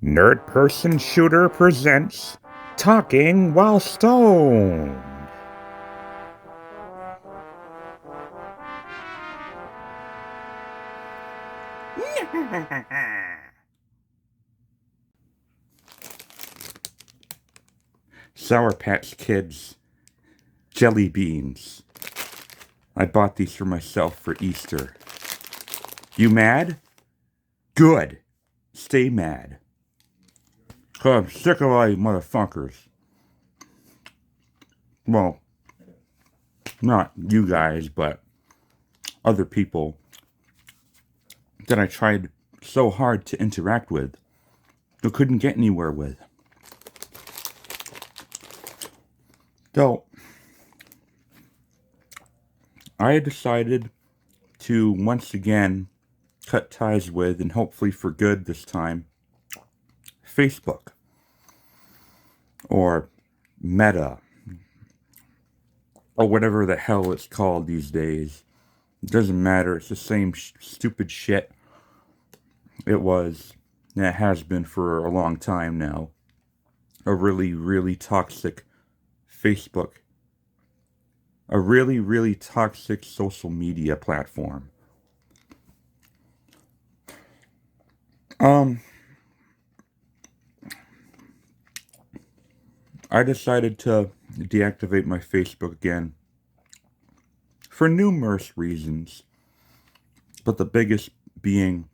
Nerd Person Shooter presents Talking While Stoned. Sour Patch Kids. Jelly beans. I bought these for myself for Easter. You mad? Good. Stay mad. 'Cause I'm sick of all you motherfuckers. Well, not you guys, but other people that I tried so hard to interact with, but couldn't get anywhere with. So, I decided to once again cut ties with, and hopefully for good this time, Facebook. Or Meta. Or whatever the hell it's called these days. It doesn't matter, it's the same stupid shit it was, and it has been for a long time now. A really, really toxic Facebook. A really, really toxic social media platform. I decided to deactivate my Facebook again for numerous reasons, but the biggest being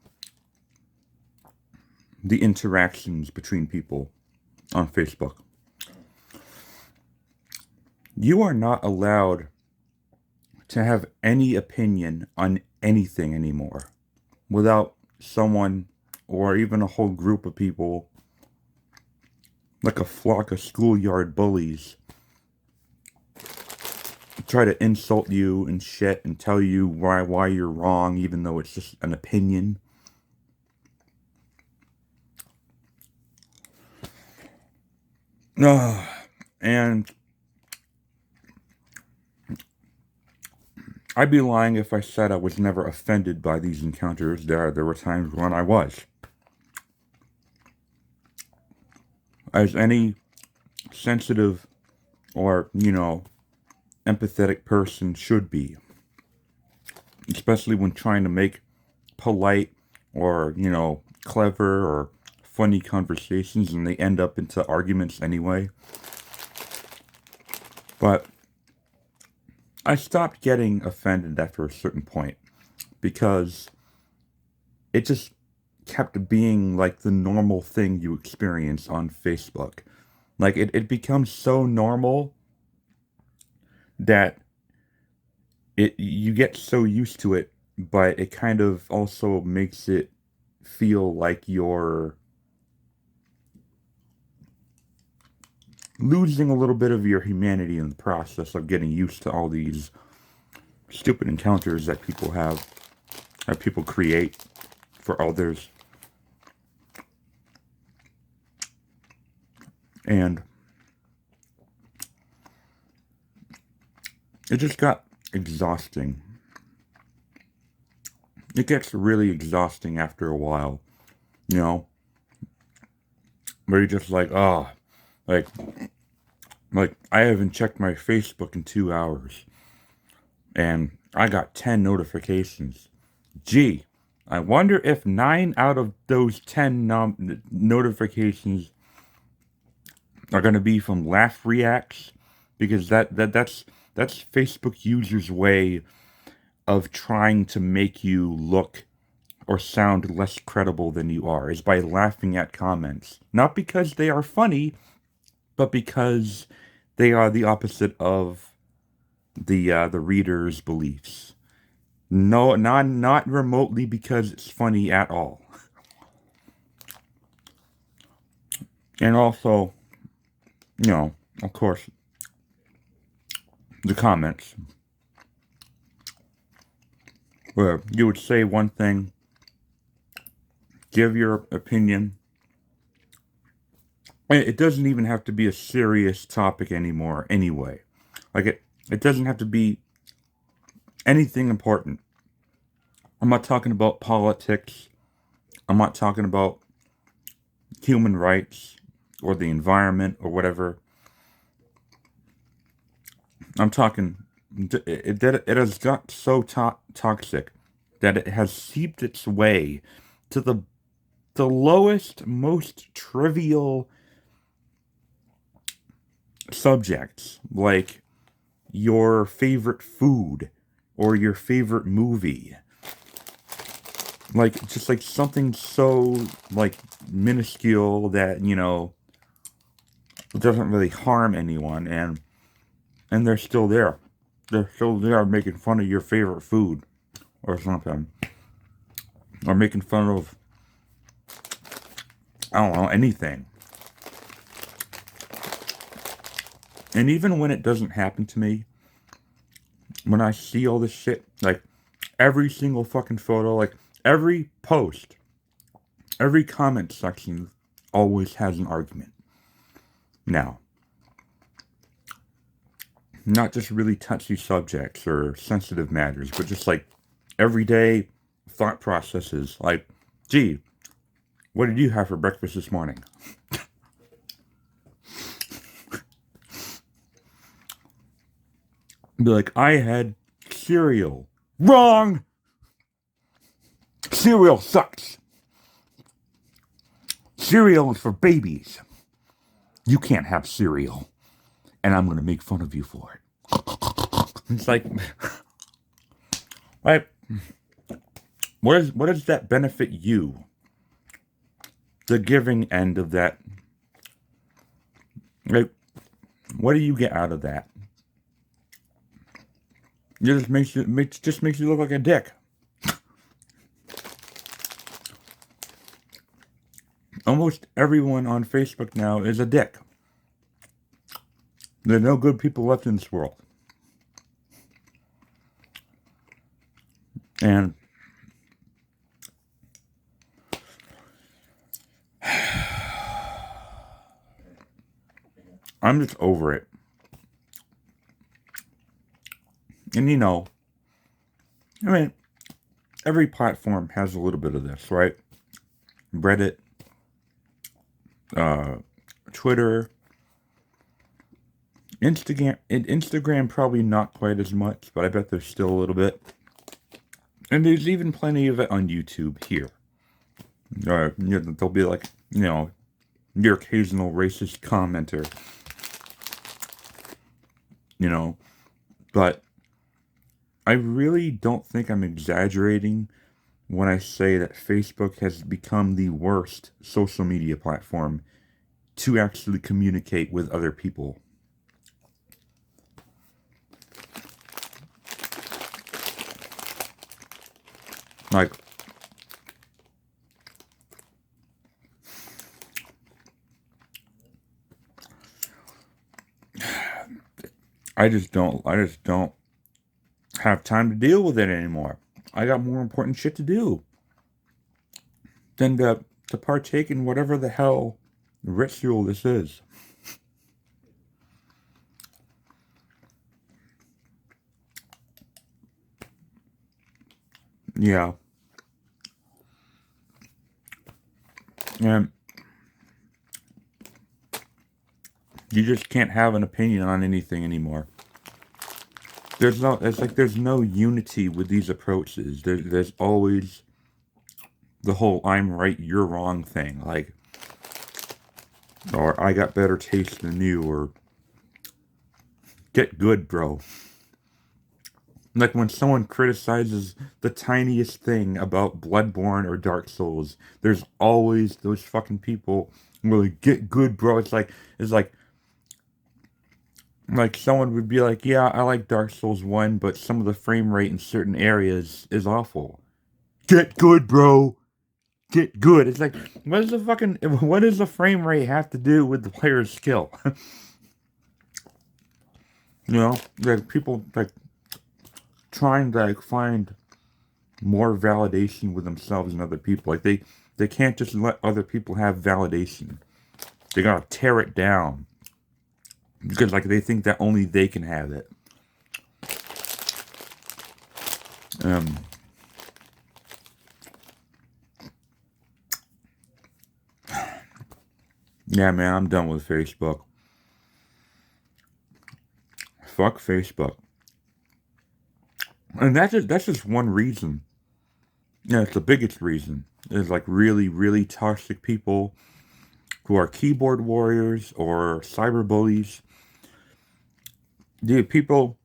the interactions between people on Facebook. You are not allowed to have any opinion on anything anymore without someone or even a whole group of people, like a flock of schoolyard bullies, try to insult you and shit and tell you why you're wrong, even though it's just an opinion. And I'd be lying if I said I was never offended by these encounters. There were times when I was. As any sensitive or, empathetic person should be. Especially when trying to make polite or, clever or funny conversations and they end up into arguments anyway. But I stopped getting offended after a certain point because it just kept being like the normal thing you experience on Facebook. Like it becomes so normal that you get so used to it, but it kind of also makes it feel like you're losing a little bit of your humanity in the process of getting used to all these stupid encounters that people have, that people create for others. And it just got exhausting. It gets really exhausting after a while, where you're just like, like I haven't checked my Facebook in 2 hours, and I got 10 notifications. Gee, I wonder if 9 out of those 10 notifications are going to be from laugh reacts, because that's Facebook users' way of trying to make you look or sound less credible than you are, is by laughing at comments. Not because they are funny, but because they are the opposite of the reader's beliefs. No, not remotely because it's funny at all. And also, of course, the comments, where you would say one thing, give your opinion. It doesn't even have to be a serious topic anymore anyway. Like it doesn't have to be anything important. I'm not talking about politics. I'm not talking about human rights or the environment or whatever. I'm talking, it has got so toxic that it has seeped its way to the lowest, most trivial subjects, like your favorite food or your favorite movie. Like, just like something so, like, minuscule that, doesn't really harm anyone, and they're still there. They're still there making fun of your favorite food or something. Or making fun of, I don't know, anything. And even when it doesn't happen to me, when I see all this shit, like, every single fucking photo, like, every post, every comment section always has an argument. Now, not just really touchy subjects or sensitive matters, but just like everyday thought processes. Like, gee, what did you have for breakfast this morning? Be like, I had cereal. Wrong! Cereal sucks. Cereal is for babies. You can't have cereal. And I'm going to make fun of you for it. It's like, what does that benefit you? The giving end of that. Like, what do you get out of that? It just makes you look like a dick. Almost everyone on Facebook now is a dick. There are no good people left in this world. And I'm just over it. And I mean, every platform has a little bit of this, right? Reddit, Twitter, Instagram probably not quite as much, but I bet there's still a little bit. And there's even plenty of it on YouTube here. There'll be like, your occasional racist commenter. But I really don't think I'm exaggerating when I say that Facebook has become the worst social media platform to actually communicate with other people. Like, I just don't have time to deal with it anymore. I got more important shit to do than to partake in whatever the hell ritual this is. Yeah. And you just can't have an opinion on anything anymore. There's no unity with these approaches. There's always the whole I'm right, you're wrong thing. Like, or I got better taste than you, or get good, bro. Like when someone criticizes the tiniest thing about Bloodborne or Dark Souls, there's always those fucking people really get good, bro. It's like someone would be like, yeah, I like Dark Souls 1, but some of the frame rate in certain areas is awful. Get good, bro. Get good. It's like, what does the frame rate have to do with the player's skill? Like people like trying to like find more validation with themselves and other people. Like they can't just let other people have validation. They gotta tear it down. Because like they think that only they can have it. Yeah, man, I'm done with Facebook. Fuck Facebook. And that's just one reason. Yeah, it's the biggest reason. There's like really, really toxic people who are keyboard warriors or cyber bullies. Dude, people,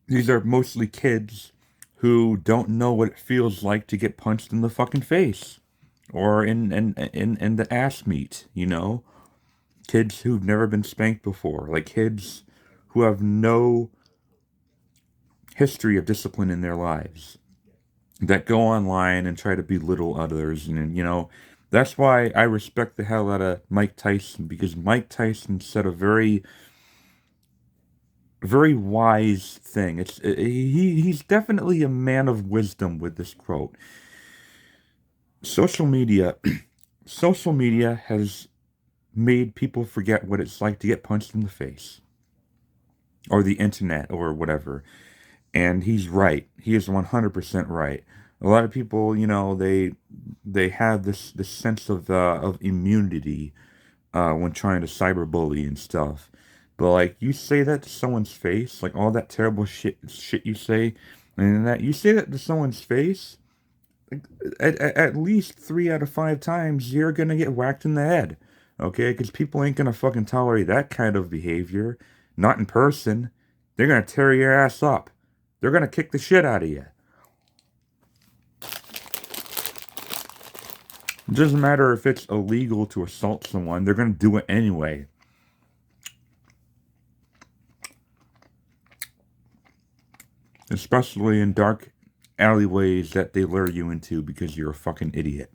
these are mostly kids who don't know what it feels like to get punched in the fucking face or in the ass meat, you know? Kids who've never been spanked before, like kids who have no history of discipline in their lives that go online and try to belittle others. And, that's why I respect the hell out of Mike Tyson, because Mike Tyson said a very, very wise thing. He's definitely a man of wisdom with this quote. Social media, social media has made people forget what it's like to get punched in the face, or the internet, or whatever. And he's right. He is 100% right. A lot of people, they have this sense of immunity when trying to cyberbully and stuff. But like you say that to someone's face, like all that terrible shit you say, and that you say that to someone's face, like, at least 3 out of 5 times you're gonna get whacked in the head. Okay, because people ain't gonna fucking tolerate that kind of behavior. Not in person. They're gonna tear your ass up. They're gonna kick the shit out of you. It doesn't matter if it's illegal to assault someone, they're gonna do it anyway. Especially in dark alleyways that they lure you into because you're a fucking idiot.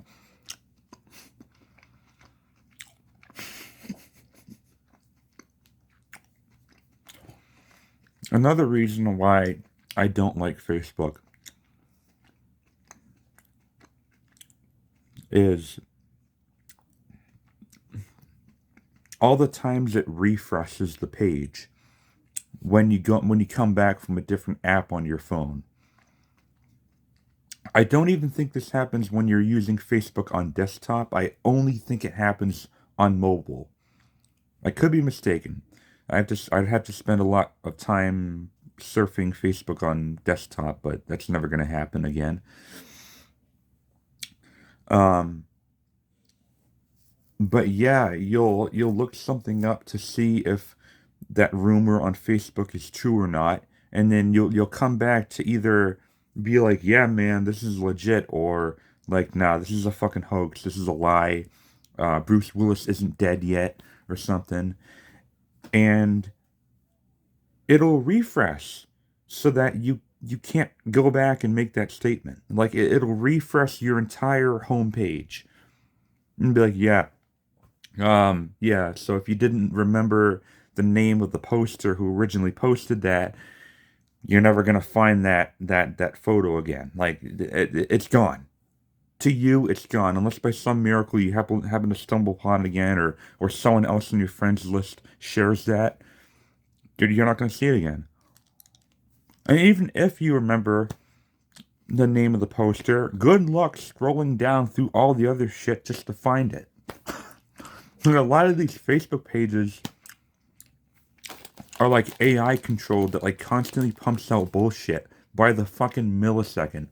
Another reason why I don't like Facebook is all the times it refreshes the page when you come back from a different app on your phone. I don't even think this happens when you're using Facebook on desktop. I only think it happens on mobile. I could be mistaken. I'd have to spend a lot of time surfing Facebook on desktop, but that's never going to happen again. Um, but yeah, you'll look something up to see if that rumor on Facebook is true or not, and then you'll come back to either be like, yeah, man, this is legit, or like, nah, this is a fucking hoax. This is a lie. Bruce Willis isn't dead yet, or something, and it'll refresh so that you can't go back and make that statement. Like it'll refresh your entire homepage and be like, yeah, yeah. So if you didn't remember the name of the poster who originally posted that, you're never gonna find that photo again. Like it's gone. To you, it's gone. Unless by some miracle you happen to stumble upon it again, or someone else on your friends list shares that, you're not gonna see it again. And even if you remember the name of the poster, good luck scrolling down through all the other shit just to find it. And a lot of these Facebook pages are like AI controlled that like constantly pumps out bullshit by the fucking millisecond.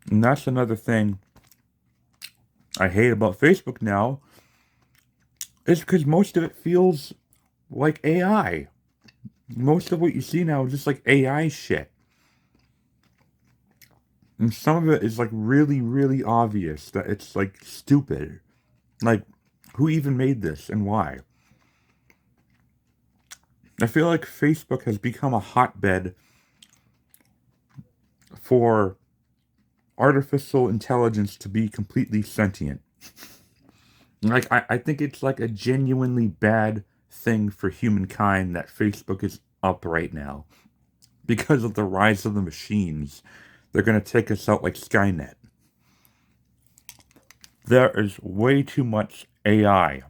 And that's another thing I hate about Facebook now, is because most of it feels like AI. Most of what you see now is just like AI shit. And some of it is like really, really obvious that it's like stupid. Like, who even made this and why? I feel like Facebook has become a hotbed for artificial intelligence to be completely sentient. Like, I think it's like a genuinely bad thing for humankind that Facebook is up right now because of the rise of the machines. They're going to take us out like Skynet. There is way too much AI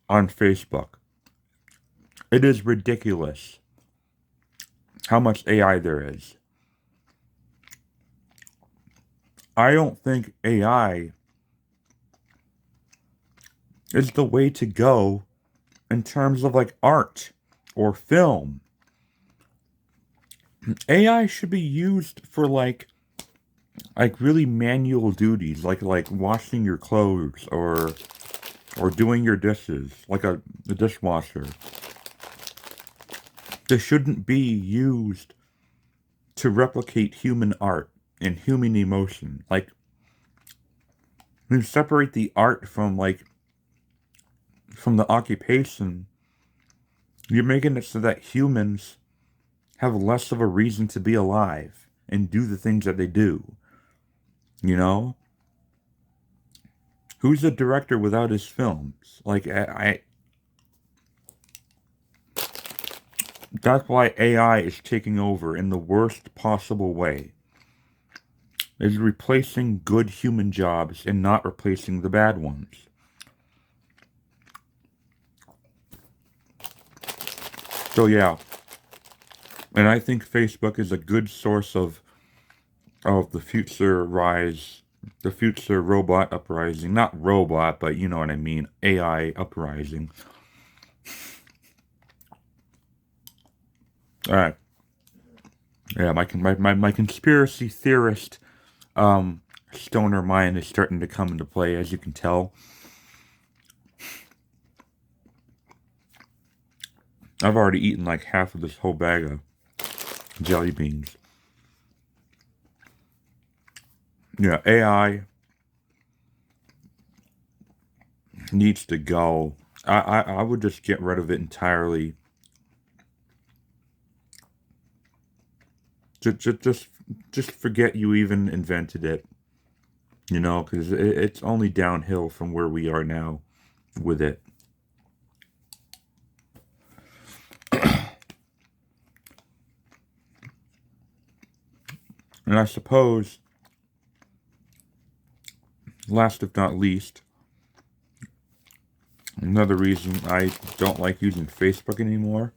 on Facebook. It is ridiculous how much AI there is. I don't think AI is the way to go in terms of like art or film. AI should be used for like really manual duties, like washing your clothes or doing your dishes, like a dishwasher. This shouldn't be used to replicate human art and human emotion. Like, you separate the art from the occupation. You're making it so that humans have less of a reason to be alive and do the things that they do. You know? Who's a director without his films? Like, that's why AI is taking over in the worst possible way. Is replacing good human jobs and not replacing the bad ones. So yeah, and I think Facebook is a good source of the future rise, the future robot uprising. Not robot, but you know what I mean. AI uprising. All right. Yeah, my conspiracy theorist stoner mind is starting to come into play, as you can tell. I've already eaten like half of this whole bag of jelly beans. Yeah, AI needs to go. I would just get rid of it entirely. Just forget you even invented it. You know, because it's only downhill from where we are now with it. And I suppose, last if not least, another reason I don't like using Facebook anymore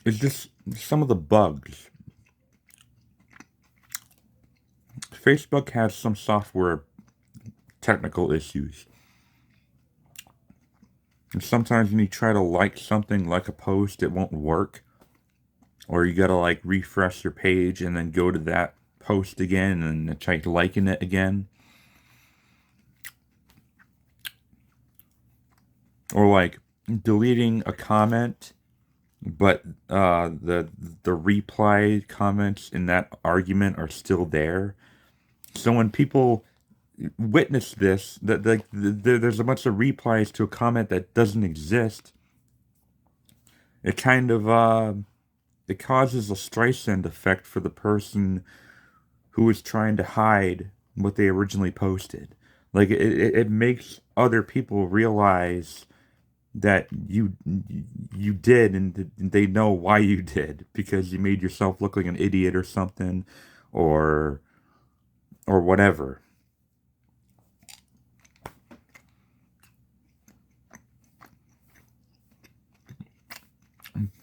is just some of the bugs. Facebook has some software technical issues. And sometimes when you try to like something like a post, it won't work. Or you gotta like refresh your page and then go to that post again and try liking it again. Or like deleting a comment, but the reply comments in that argument are still there. So when people witness this, that like there's a bunch of replies to a comment that doesn't exist, it kind of it causes a Streisand effect for the person who is trying to hide what they originally posted. Like it makes other people realize that you did, and they know why you did, because you made yourself look like an idiot or something, or or whatever.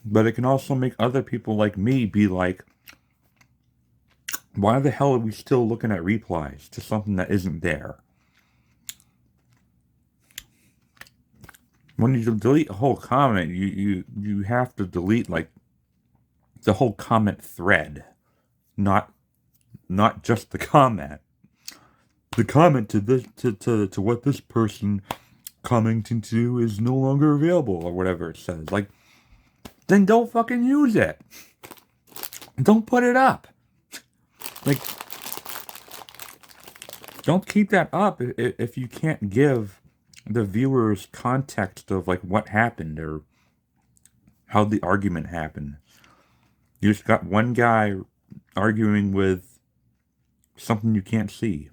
But it can also make other people like me be like, why the hell are we still looking at replies to something that isn't there? When you delete a whole comment, you have to delete like the whole comment thread, not not just the comment. The comment to this to what this person commenting to is no longer available or whatever it says. Like, then don't fucking use it. Don't put it up. Like, don't keep that up if you can't give the viewers context of like what happened or how the argument happened. You just got one guy arguing with something you can't see.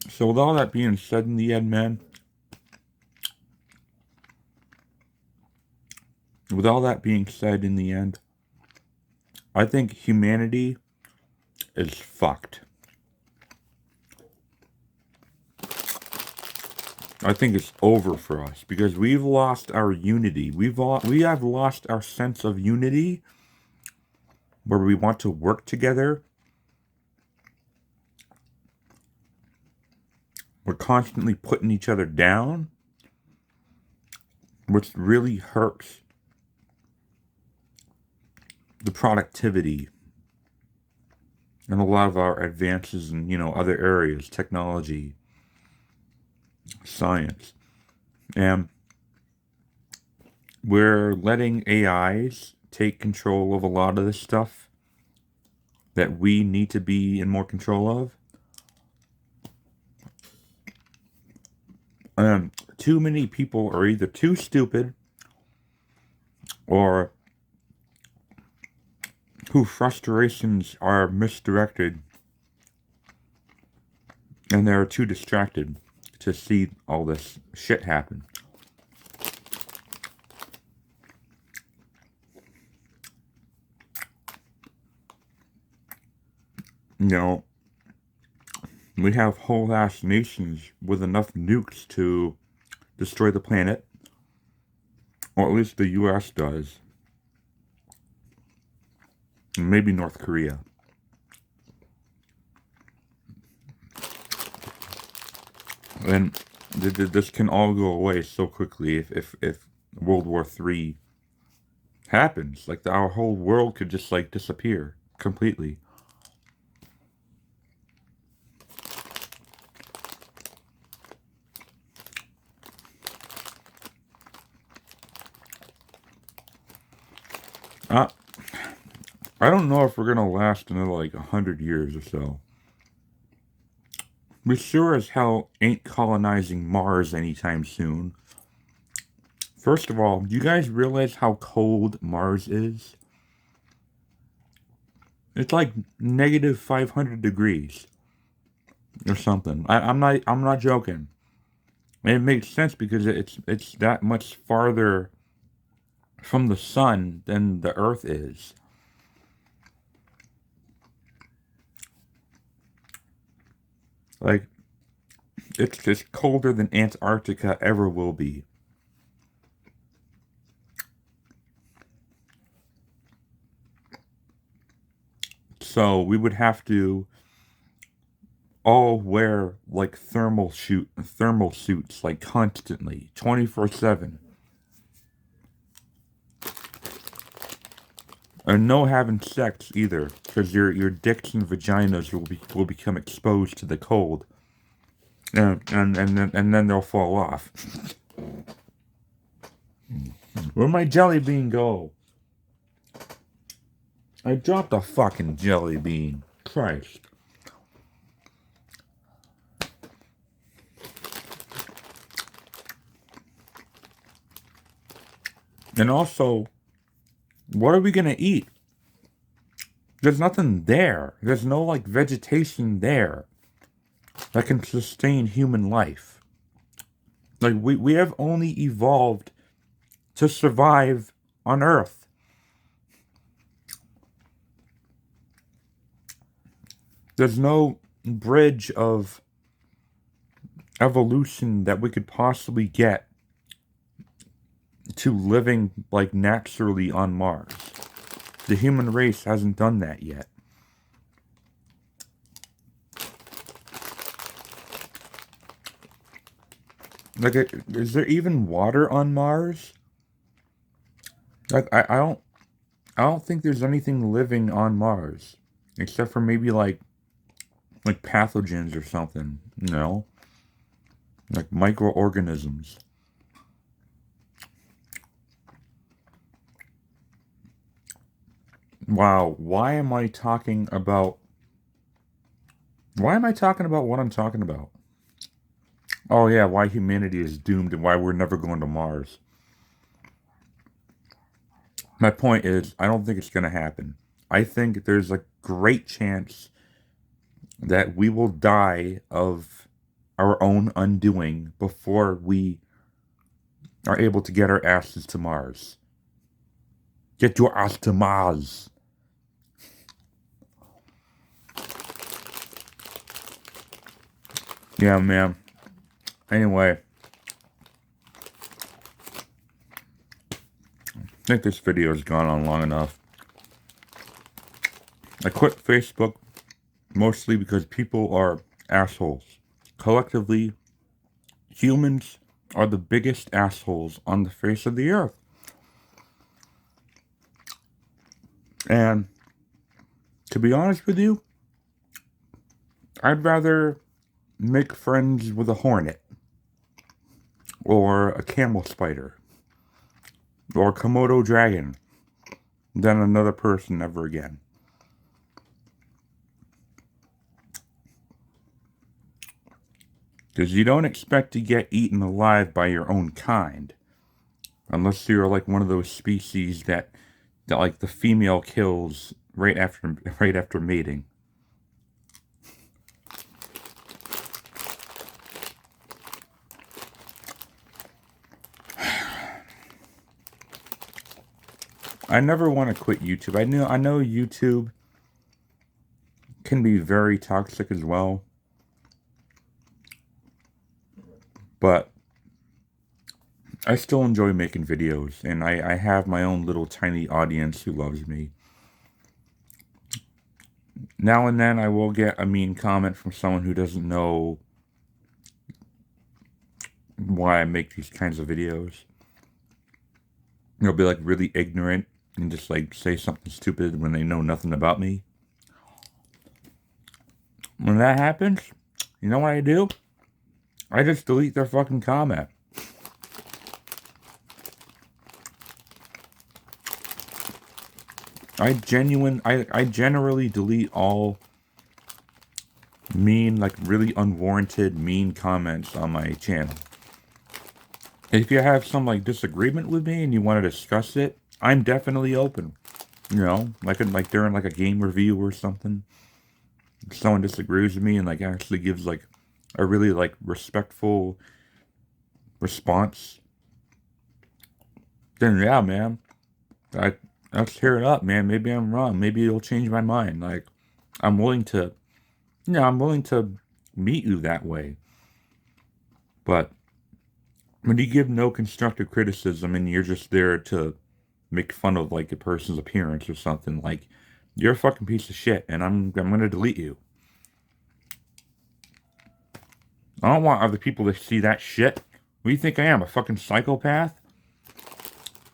So with all that being said in the end, man, with all that being said in the end, I think humanity is fucked. I think it's over for us because we've lost our unity. We have lost our sense of unity where we want to work together. We're constantly putting each other down, which really hurts the productivity and a lot of our advances in, other areas, technology, science. And we're letting AIs take control of a lot of this stuff that we need to be in more control of. Too many people are either too stupid or whose frustrations are misdirected and they're too distracted to see all this shit happen. You know, we have whole ass nations with enough nukes to destroy the planet, or at least the US does, and maybe North Korea. And this can all go away so quickly if World War III happens. Like, our whole world could just, like, disappear completely. I don't know if we're gonna last another, like, 100 years or so. We sure as hell ain't colonizing Mars anytime soon. First of all, do you guys realize how cold Mars is? It's like negative 500 degrees or something. I'm not joking. And it makes sense because it's that much farther from the sun than the Earth is. Like, it's just colder than Antarctica ever will be. So we would have to all wear like thermal suits like constantly, 24/7. And no having sex either, because your dicks and vaginas will become exposed to the cold. And then they'll fall off. Where'd my jelly bean go? I dropped a fucking jelly bean. Christ. And also, what are we gonna eat? There's nothing there. There's no, like, vegetation there that can sustain human life. Like, we have only evolved to survive on Earth. There's no bridge of evolution that we could possibly get to living, like, naturally on Mars. The human race hasn't done that yet. Like, is there even water on Mars? Like, I don't think there's anything living on Mars, except for maybe like pathogens or something. Like microorganisms. Wow, why am I talking about what I'm talking about? Oh yeah, why humanity is doomed and why we're never going to Mars. My point is, I don't think it's going to happen. I think there's a great chance that we will die of our own undoing before we are able to get our asses to Mars. Get your ass to Mars. Yeah, man. Anyway, think this video has gone on long enough. I quit Facebook mostly because people are assholes. Collectively, humans are the biggest assholes on the face of the earth. And to be honest with you, I'd rather make friends with a hornet, or a camel spider, or a Komodo dragon than another person ever again. Because you don't expect to get eaten alive by your own kind. Unless you're like one of those species that like the female kills right after mating. I never want to quit YouTube. I know YouTube can be very toxic as well. But I still enjoy making videos, and I have my own little tiny audience who loves me. Now and then I will get a mean comment from someone who doesn't know why I make these kinds of videos. They'll be like really ignorant and just like say something stupid when they know nothing about me. When that happens, you know what I do? I just delete their fucking comment. I generally delete all mean, like really unwarranted mean comments on my channel. If you have some like disagreement with me and you want to discuss it, I'm definitely open. You know, like during like a game review or something. If someone disagrees with me and like actually gives like a really like respectful response, then yeah, man, let's hear it up, man. Maybe I'm wrong. Maybe it'll change my mind. Like, I'm willing to meet you that way. But when you give no constructive criticism and you're just there to make fun of like a person's appearance or something, like, you're a fucking piece of shit, and I'm gonna delete you. I don't want other people to see that shit. What do you think I am, a fucking psychopath?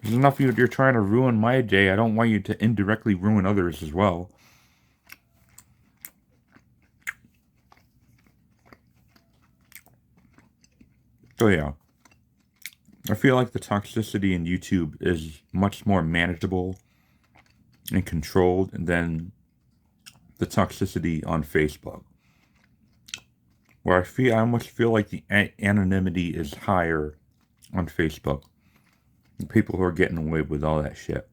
There's enough of you're trying to ruin my day. I don't want you to indirectly ruin others as well. So yeah, I feel like the toxicity in YouTube is much more manageable and controlled than the toxicity on Facebook. Where I almost feel like the anonymity is higher on Facebook. People who are getting away with all that shit.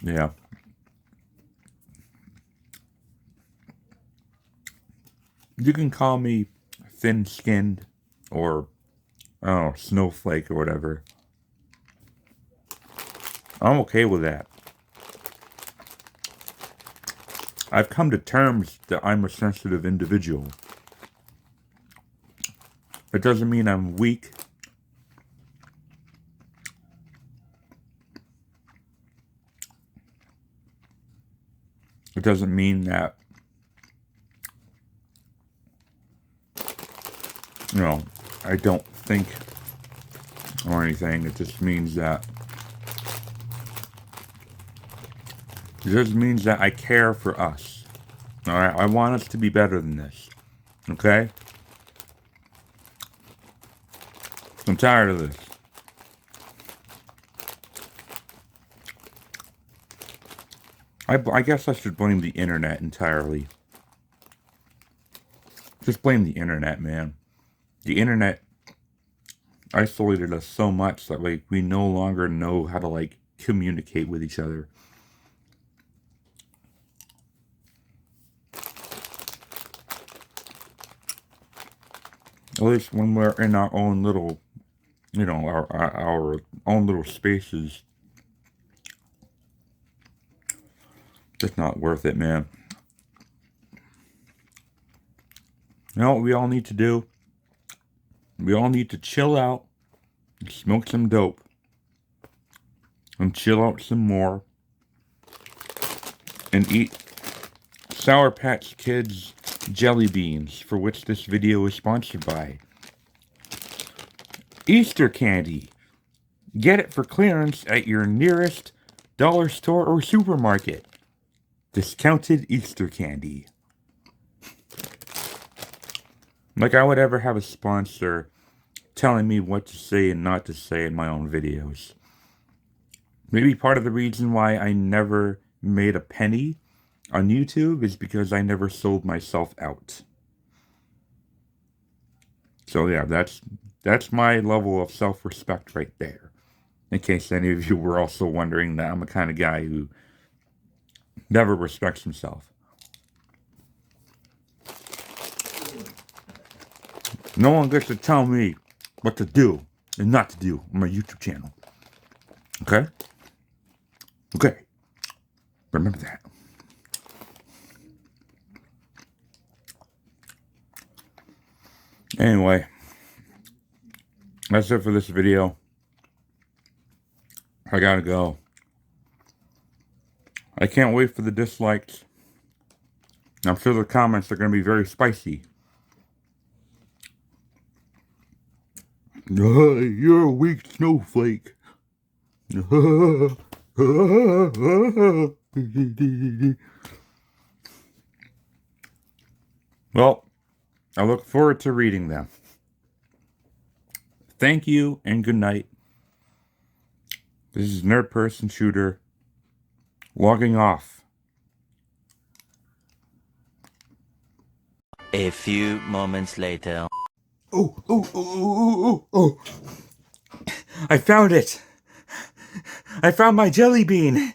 Yeah. You can call me thin-skinned or, I don't know, snowflake or whatever. I'm okay with that. I've come to terms that I'm a sensitive individual. It doesn't mean I'm weak. It doesn't mean that, you know, I don't think or anything. It just means that I care for us. Alright, I want us to be better than this. Okay? I'm tired of this. I guess I should blame the internet entirely. Just blame the internet, man. The internet isolated us so much that like we no longer know how to like communicate with each other. At least when we're in our own little, you know, our own little spaces. It's not worth it, man. You know what we all need to do? We all need to chill out and smoke some dope. And chill out some more. And eat Sour Patch Kids jelly beans, for which this video is sponsored by. Easter candy. Get it for clearance at your nearest dollar store or supermarket. Discounted Easter candy. Like I would ever have a sponsor telling me what to say and not to say in my own videos. Maybe part of the reason why I never made a penny on YouTube is because I never sold myself out. So yeah, that's my level of self-respect right there. In case any of you were also wondering that I'm the kind of guy who never respects himself. No one gets to tell me what to do and not to do on my YouTube channel. Okay? Okay. Remember that. Anyway, that's it for this video. I gotta go. I can't wait for the dislikes. I'm sure the comments are going to be very spicy. You're a weak snowflake. Well, I look forward to reading them. Thank you and good night. This is Nerd Person Shooter logging off. A few moments later. Oh. I found it. I found my jelly bean.